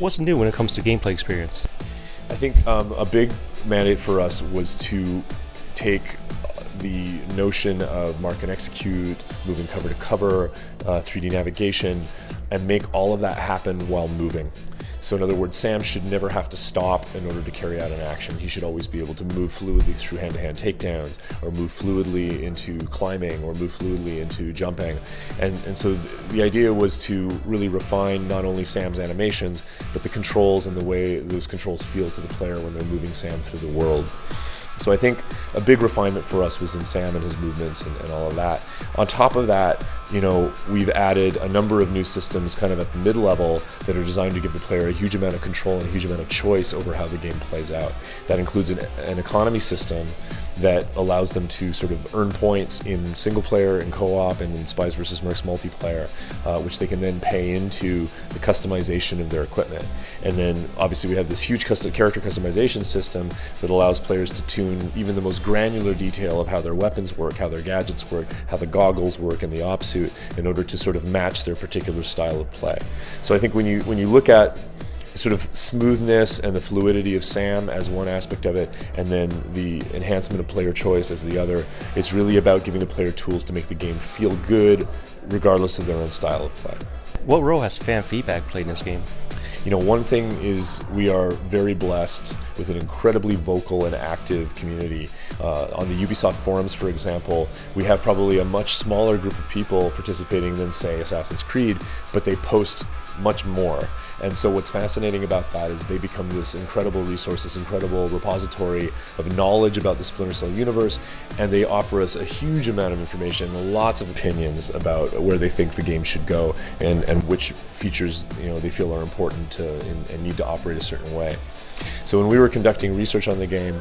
What's new when it comes to gameplay experience? I think a big mandate for us was to take the notion of mark and execute, moving cover to cover, 3D navigation, and make all of that happen while moving. So in other words, Sam should never have to stop in order to carry out an action. He should always be able to move fluidly through hand-to-hand takedowns, or move fluidly into climbing, or move fluidly into jumping. And so the idea was to really refine not only Sam's animations, but the controls and the way those controls feel to the player when they're moving Sam through the world. So I think a big refinement for us was in Sam and his movements and all of that. On top of that, we've added a number of new systems kind of at the mid-level that are designed to give the player a huge amount of control and a huge amount of choice over how the game plays out. That includes an economy system that allows them to sort of earn points in single player and co-op and in Spies vs. Mercs multiplayer, which they can then pay into the customization of their equipment. And then obviously we have this huge character customization system that allows players to tune even the most granular detail of how their weapons work, how their gadgets work, how the goggles work and the op suit in order to sort of match their particular style of play. So I think when you look at sort of smoothness and the fluidity of Sam as one aspect of it, and then the enhancement of player choice as the other, it's really about giving the player tools to make the game feel good regardless of their own style of play. What role has fan feedback played in this game? One thing is we are very blessed with an incredibly vocal and active community. On the Ubisoft forums, for example, we have probably a much smaller group of people participating than, say, Assassin's Creed, but they post much more. And so what's fascinating about that is they become this incredible resource, this incredible repository of knowledge about the Splinter Cell universe, and they offer us a huge amount of information, lots of opinions about where they think the game should go and which features they feel are important to and need to operate a certain way. So when we were conducting research on the game,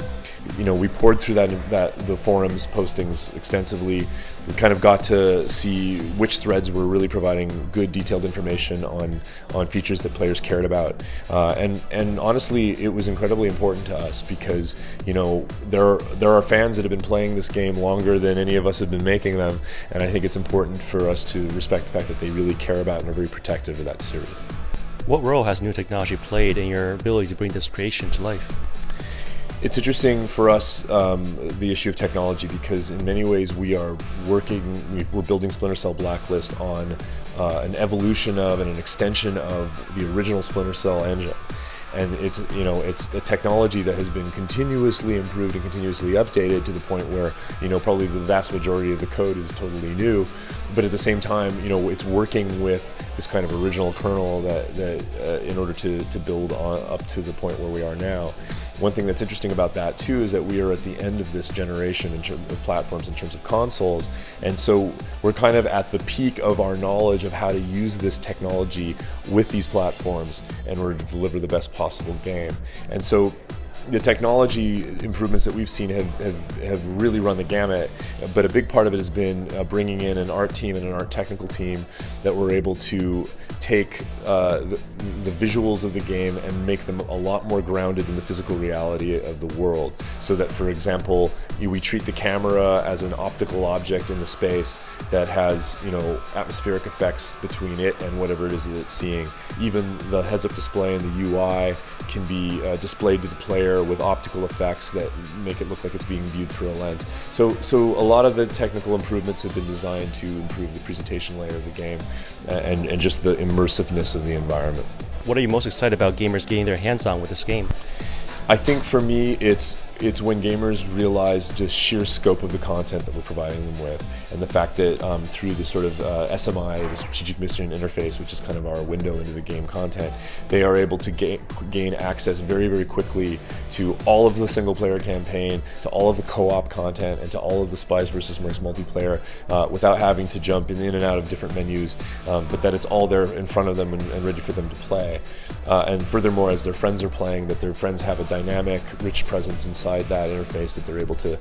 we poured through the forums postings extensively. We kind of got to see which threads were really providing good detailed information on features that players cared about. And honestly, it was incredibly important to us because, there are fans that have been playing this game longer than any of us have been making them. And I think it's important for us to respect the fact that they really care about and are very protective of that series. What role has new technology played in your ability to bring this creation to life? It's interesting for us, the issue of technology, because in many ways we're building Splinter Cell Blacklist on an evolution of and an extension of the original Splinter Cell engine. And it's a technology that has been continuously improved and continuously updated to the point where probably the vast majority of the code is totally new, but at the same time it's working with this kind of original kernel that in order to build on up to the point where we are now. One thing that's interesting about that too is that we are at the end of this generation in terms of platforms, in terms of consoles, and so we're kind of at the peak of our knowledge of how to use this technology with these platforms in order to deliver the best possible game. And so the technology improvements that we've seen have really run the gamut, but a big part of it has been bringing in an art team and an art technical team that were able to take the visuals of the game and make them a lot more grounded in the physical reality of the world. So that, for example, we treat the camera as an optical object in the space that has atmospheric effects between it and whatever it is that it's seeing. Even the heads-up display in the UI can be displayed to the player with optical effects that make it look like it's being viewed through a lens. So a lot of the technical improvements have been designed to improve the presentation layer of the game and just the immersiveness of the environment. What are you most excited about gamers getting their hands on with this game? I think for me, it's when gamers realize just sheer scope of the content that we're providing them with, and the fact that through the sort of SMI, the Strategic Mission Interface, which is kind of our window into the game content, they are able to gain access very, very quickly to all of the single-player campaign, to all of the co-op content, and to all of the Spies vs. Mercs multiplayer without having to jump in and out of different menus, but that it's all there in front of them and ready for them to play. And furthermore, as their friends are playing, that their friends have a dynamic, rich presence inside that interface that they're able to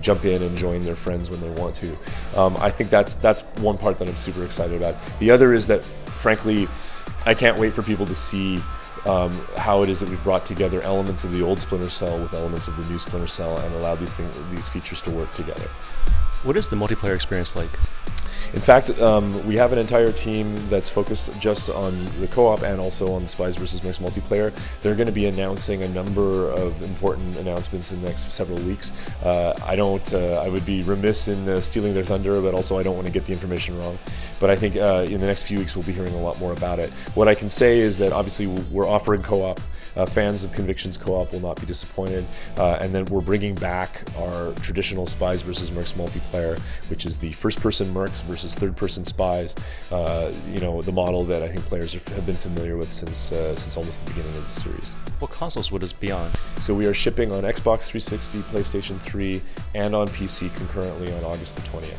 jump in and join their friends when they want to. I think that's one part that I'm super excited about. The other is that, frankly, I can't wait for people to see how it is that we've brought together elements of the old Splinter Cell with elements of the new Splinter Cell and allowed these features to work together. What is the multiplayer experience like? In fact, we have an entire team that's focused just on the co-op and also on the Spies vs. Mercs multiplayer. They're going to be announcing a number of important announcements in the next several weeks. I would be remiss in stealing their thunder, but also I don't want to get the information wrong. But I think in the next few weeks we'll be hearing a lot more about it. What I can say is that obviously we're offering co-op. Fans of Convictions co-op will not be disappointed. And then we're bringing back our traditional Spies vs. Mercs multiplayer, which is the first-person Mercs versus third-person Spies. The model that I think players have been familiar with since almost the beginning of the series. What consoles would this be on? So we are shipping on Xbox 360, PlayStation 3, and on PC concurrently on August the 20th.